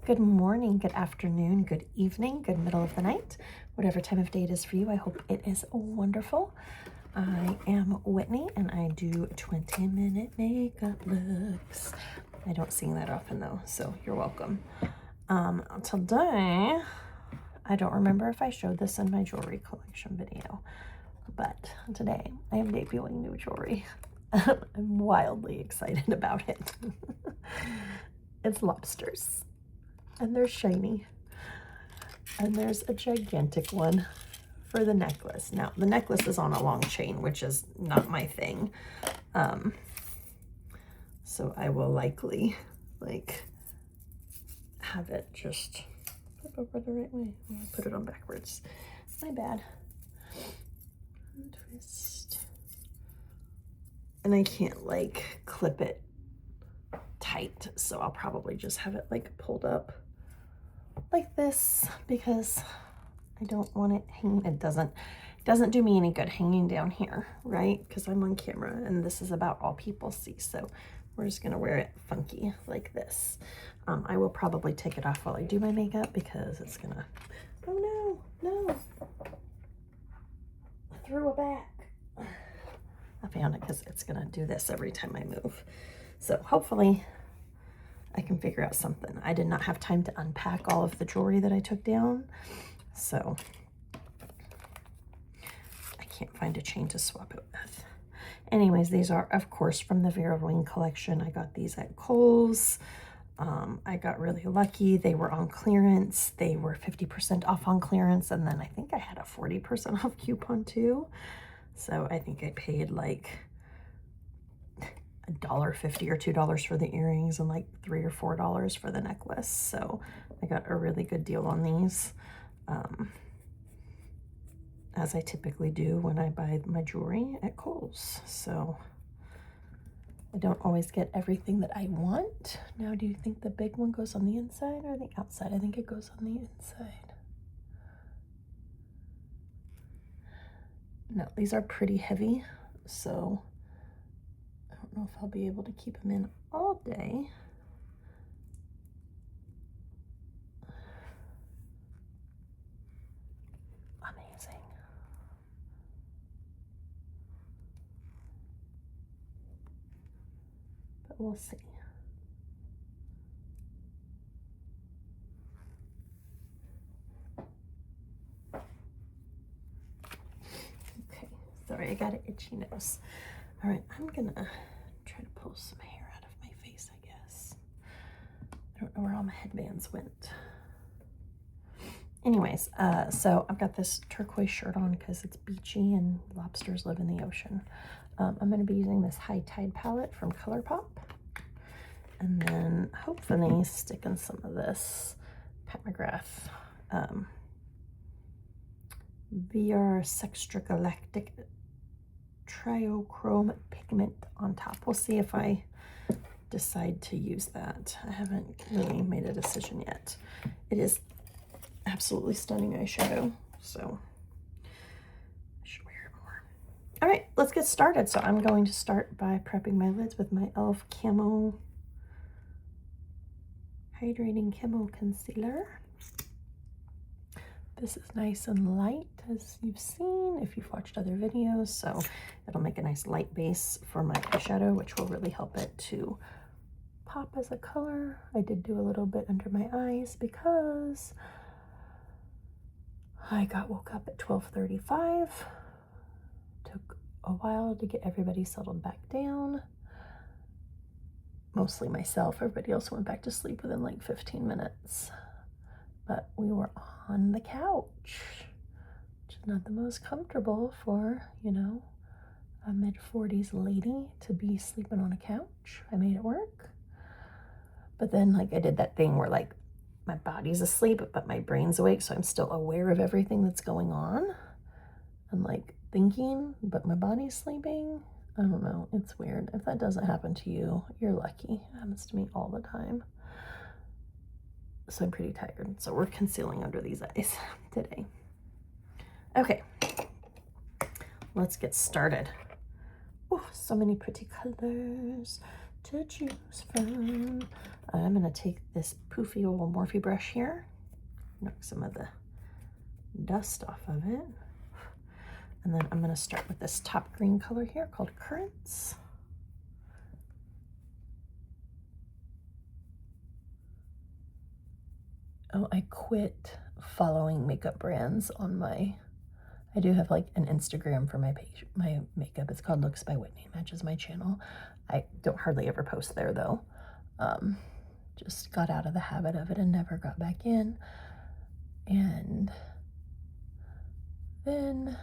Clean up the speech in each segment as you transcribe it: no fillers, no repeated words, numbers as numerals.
Good morning, good afternoon, good evening, good middle of the night, whatever time of day it is for you. I hope it is wonderful. I am Whitney and I do 20-minute makeup looks. I don't sing that often though, so you're welcome. Today, I don't remember if I showed this in my jewelry collection video, but today I am debuting new jewelry. I'm wildly excited about it. It's lobsters. And they're shiny. And there's a gigantic one for the necklace. Now, the necklace is on a long chain, which is not my thing. So I will likely, have it just flip over the right way. Oh, I put it on backwards. My bad. Twist. And I can't, clip it tight, so I'll probably just have it, pulled up like this because I don't want it hanging. It doesn't do me any good hanging down here, right? Because I'm on camera and this is about all people see. So we're just gonna wear it funky like this. I will probably take it off while I do my makeup because it's gonna, oh no, I threw it back. I found it because it's gonna do this every time I move. So hopefully I can figure out something. I did not have time to unpack all of the jewelry that I took down, so I can't find a chain to swap it with. Anyways, these are, of course, from the Vera Wing collection. I got these at Kohl's. I got really lucky. They were on clearance. They were 50% off on clearance, and then I think I had a 40% off coupon too. So I think I paid $1.50 or $2 for the earrings and $3 or $4 for the necklace. So I got a really good deal on these, as I typically do when I buy my jewelry at Kohl's. So I don't always get everything that I want. Now, do you think the big one goes on the inside or the outside? I think it goes on the inside. No, these are pretty heavy, so I don't know if I'll be able to keep them in all day. Amazing. But we'll see. Okay, sorry, I got an itchy nose. All right, I'm gonna try to pull some hair out of my face, I guess. I don't know where all my headbands went. Anyways, so I've got this turquoise shirt on because it's beachy and lobsters live in the ocean. I'm going to be using this High Tide palette from ColourPop. And then hopefully sticking some of this Pat McGrath VR Sextra Galactic Triochrome pigment on top. We'll see if I decide to use that. I haven't really made a decision yet. It is absolutely stunning eyeshadow, so I should wear it more. All right, let's get started. So I'm going to start by prepping my lids with my e.l.f. Camo Hydrating Camo Concealer. This is nice and light, as you've seen if you've watched other videos, so it'll make a nice light base for my eyeshadow, which will really help it to pop as a color. I did do a little bit under my eyes because I woke up at 12:35. Took a while to get everybody settled back down. Mostly myself. Everybody else went back to sleep within 15 minutes. But we were on the couch, which is not the most comfortable for, a mid-40s lady to be sleeping on a couch. I made it work. But then, I did that thing where, my body's asleep, but my brain's awake, so I'm still aware of everything that's going on. I'm, thinking, but my body's sleeping. I don't know. It's weird. If that doesn't happen to you, you're lucky. It happens to me all the time. So I'm pretty tired. So we're concealing under these eyes today. Okay. Let's get started. Oh, so many pretty colors to choose from. I'm going to take this poofy old Morphe brush here, knock some of the dust off of it. And then I'm going to start with this top green color here called Currants. Oh, I quit following makeup brands on my, I do have like an Instagram for my page, my makeup. It's called Looks by Whitney, matches my channel. I don't hardly ever post there though. Just got out of the habit of it and never got back in. And then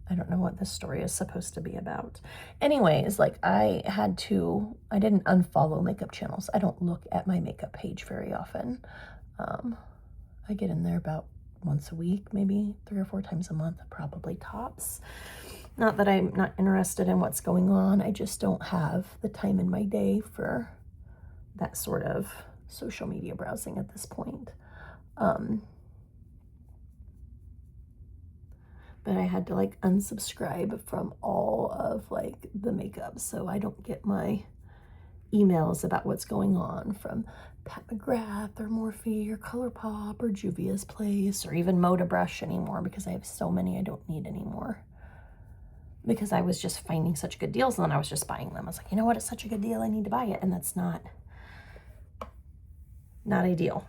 I don't know what this story is supposed to be about. Anyways, like I didn't unfollow makeup channels. I don't look at my makeup page very often. I get in there about once a week, maybe 3 or 4 times a month, probably tops. Not that I'm not interested in what's going on. I just don't have the time in my day for that sort of social media browsing at this point. But I had to like unsubscribe from all of like the makeup, so I don't get my emails about what's going on from Pat McGrath or Morphe or ColourPop or Juvia's Place or even Moda Brush anymore, because I have so many I don't need anymore. Because I was just finding such good deals and then I was just buying them. I was like, you know what, it's such a good deal, I need to buy it. And that's not ideal.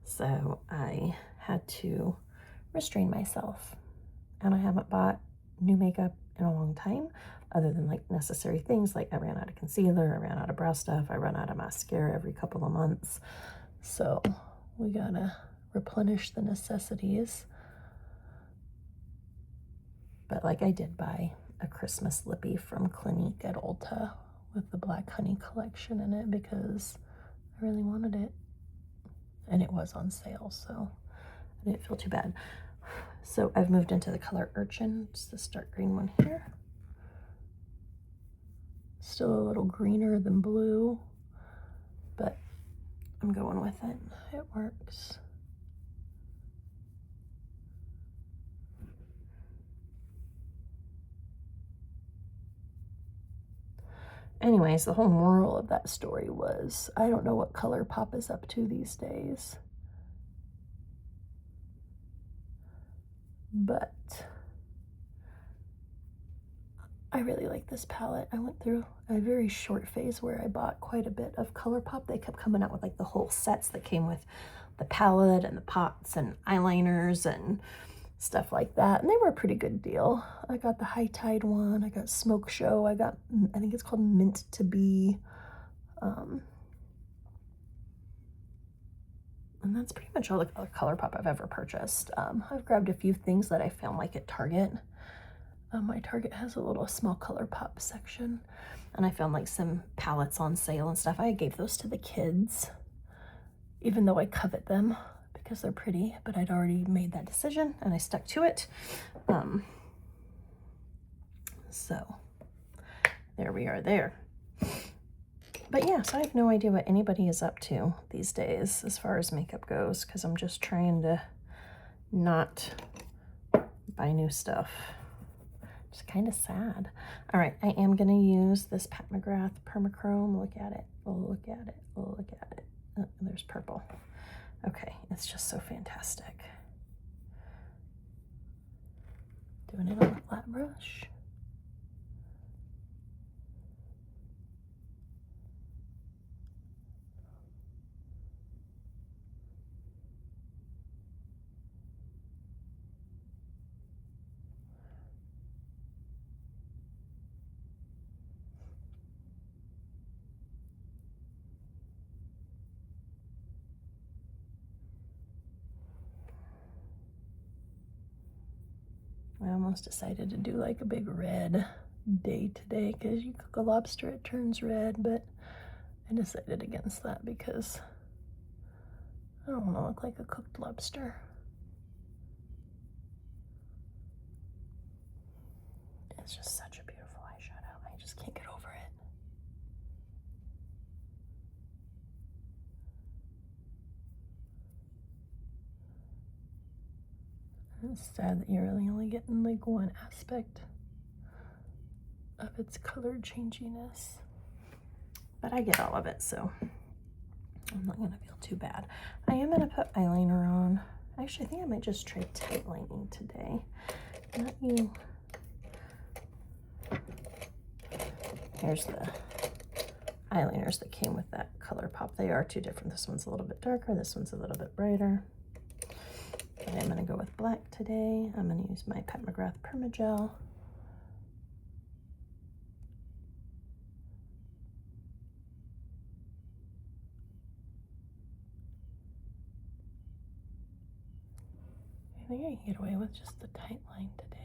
So I had to restrain myself. And I haven't bought new makeup in a long time, other than like necessary things. Like I ran out of concealer, I ran out of brow stuff, I run out of mascara every couple of months. So we gotta replenish the necessities. But like I did buy a Christmas lippy from Clinique at Ulta with the Black Honey collection in it because I really wanted it. And it was on sale, so I didn't feel too bad. So I've moved into the color Urchin, it's this dark green one here. Still a little greener than blue, but I'm going with it. It works. Anyways, the whole moral of that story was, I don't know what ColourPop is up to these days, but I really like this palette. I went through a very short phase where I bought quite a bit of ColourPop. They kept coming out with like the whole sets that came with the palette and the pots and eyeliners and stuff like that, and they were a pretty good deal. I got the High Tide one, I got Smoke Show, I got, I think it's called Mint to Be, and that's pretty much all the ColourPop I've ever purchased. I've grabbed a few things that I found like at Target. My Target has a little small ColourPop section, and I found like some palettes on sale and stuff. I gave those to the kids, even though I covet them because they're pretty, but I'd already made that decision and I stuck to it. So there we are there. But yeah, so I have no idea what anybody is up to these days as far as makeup goes, because I'm just trying to not buy new stuff. Just kind of sad. All right, I am going to use this Pat McGrath Permachrome. Look at it. Oh, look at it. Oh, look at it. Oh, there's purple. Okay, it's just so fantastic. Doing it on a flat brush. I almost decided to do like a big red day today because you cook a lobster, it turns red, but I decided against that because I don't want to look like a cooked lobster. It's just such a beautiful eyeshadow. I just can't get over it. It's sad that you're really only getting like one aspect of its color changiness. but I get all of it, so I'm not gonna feel too bad. I am gonna put eyeliner on. Actually, I think I might just try tight lining today. Not you. Here's the eyeliners that came with that ColourPop. They are two different. This one's a little bit darker, this one's a little bit brighter. But I'm gonna go with black today. I'm gonna use my Pat McGrath Permagel. I think I can get away with just the tight line today.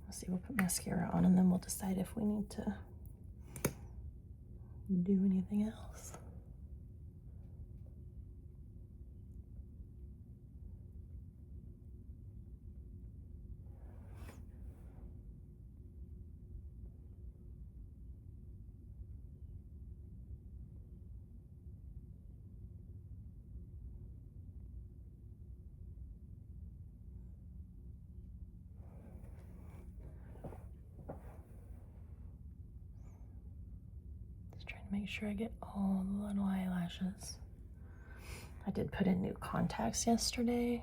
Let's see, we'll put mascara on and then we'll decide if we need to do anything else. Make sure I get all the little eyelashes. I did put in new contacts yesterday.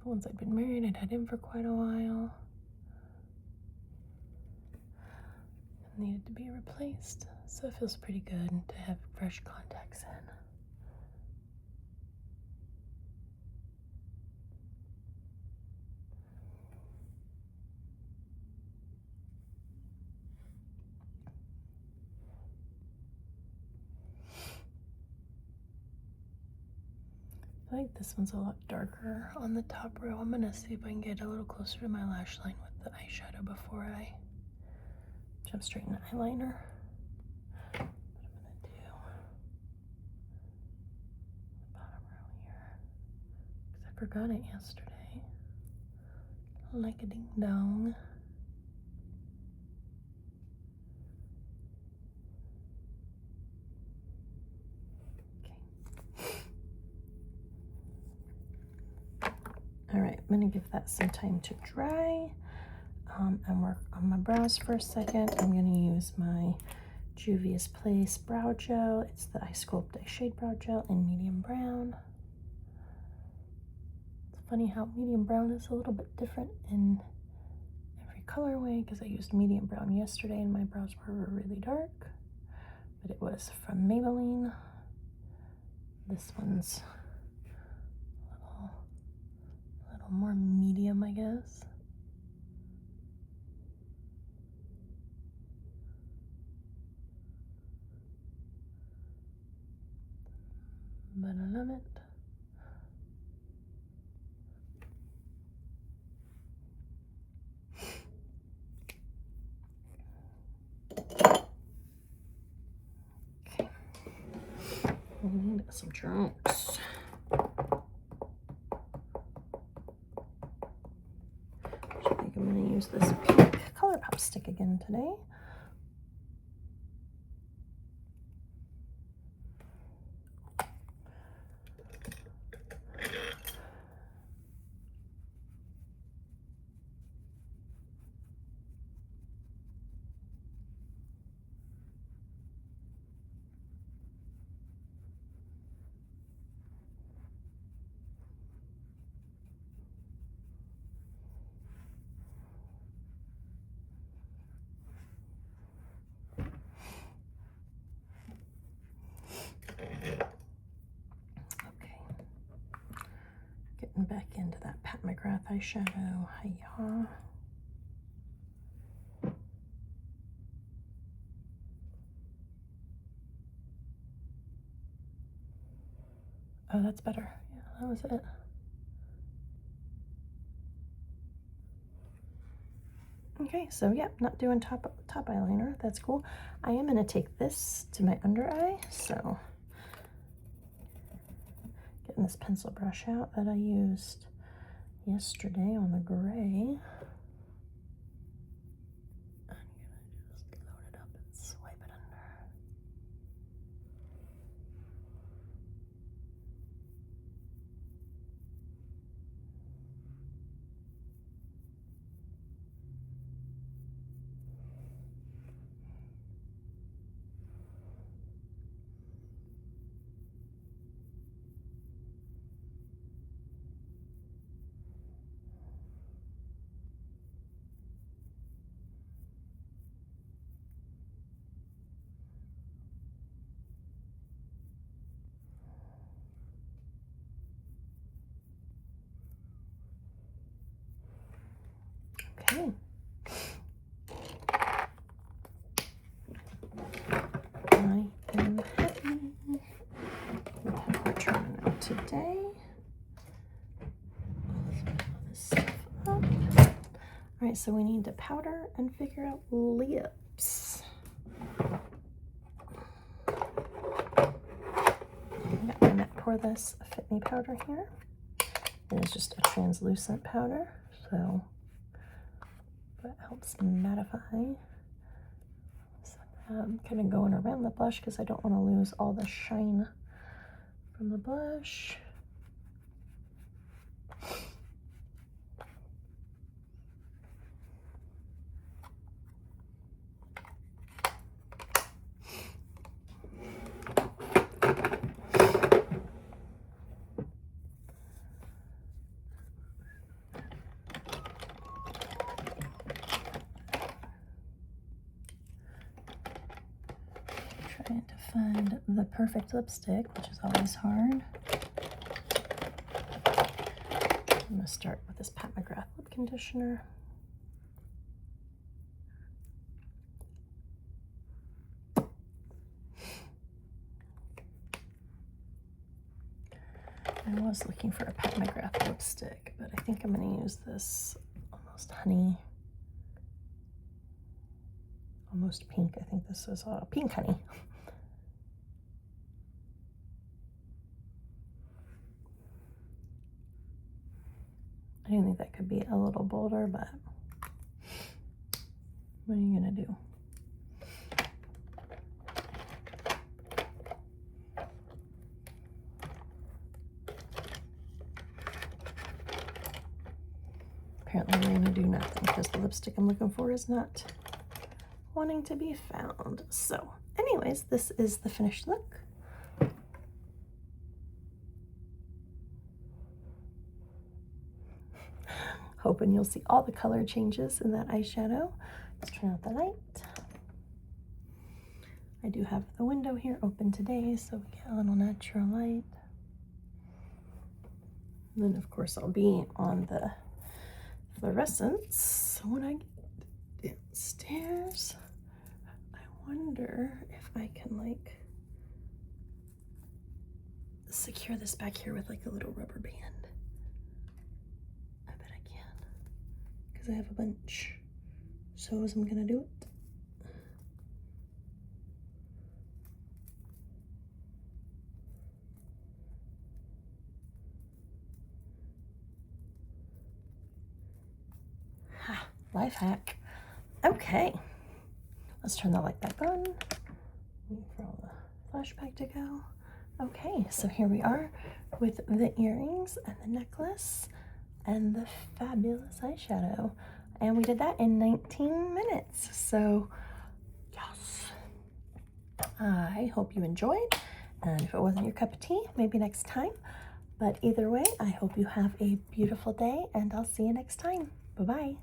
The ones I'd been married, I'd had in for quite a while. Needed to be replaced, so it feels pretty good to have fresh contacts in. I think this one's a lot darker on the top row. I'm gonna see if I can get a little closer to my lash line with the eyeshadow before I jump straight into eyeliner. What I'm gonna do the bottom row here, because I forgot it yesterday. Like a ding dong. All right, I'm gonna give that some time to dry and work on my brows for a second. I'm gonna use my Juvia's Place Brow Gel. It's the Eye Sculpt Eye Shade Brow Gel in medium brown. It's funny how medium brown is a little bit different in every colorway, because I used medium brown yesterday and my brows were really dark, but it was from Maybelline. This one's a little more medium, I guess. But I love it. Okay. We need some chunks. I think I'm going to use this pink ColourPop stick again today. Getting back into that Pat McGrath eyeshadow. Hiya. Oh, that's better. Yeah, that was it. Okay, so yeah, not doing top eyeliner. That's cool. I am going to take this to my under eye, so getting this pencil brush out that I used yesterday on the gray. I'm gonna just load it up and swipe it under. All right, so we need to powder and figure out lips. I'm gonna pour this Fit Me powder here. It is just a translucent powder, so that helps mattify. So I'm kind of going around the blush because I don't want to lose all the shine from the blush. Trying to find the perfect lipstick, which is always hard. I'm going to start with this Pat McGrath lip conditioner. I was looking for a Pat McGrath lipstick, but I think I'm going to use this almost honey, almost pink. I think this is pink honey. I do think that could be a little bolder, but what are you going to do? Apparently we're going to do nothing because the lipstick I'm looking for is not wanting to be found. So anyways, this is the finished look. Hoping you'll see all the color changes in that eyeshadow. Let's turn out the light. I do have the window here open today, so we get a little natural light. And then of course I'll be on the fluorescence when I get downstairs. I wonder if I can like secure this back here with like a little rubber band. I bet I can, because I have a bunch. So as I'm gonna do it. Life hack. Okay, let's turn the light back on. Wait for all the flashback to go. Okay, so here we are with the earrings and the necklace and the fabulous eyeshadow. And we did that in 19 minutes. So yes, I hope you enjoyed. And if it wasn't your cup of tea, maybe next time. But either way, I hope you have a beautiful day and I'll see you next time. Bye-bye.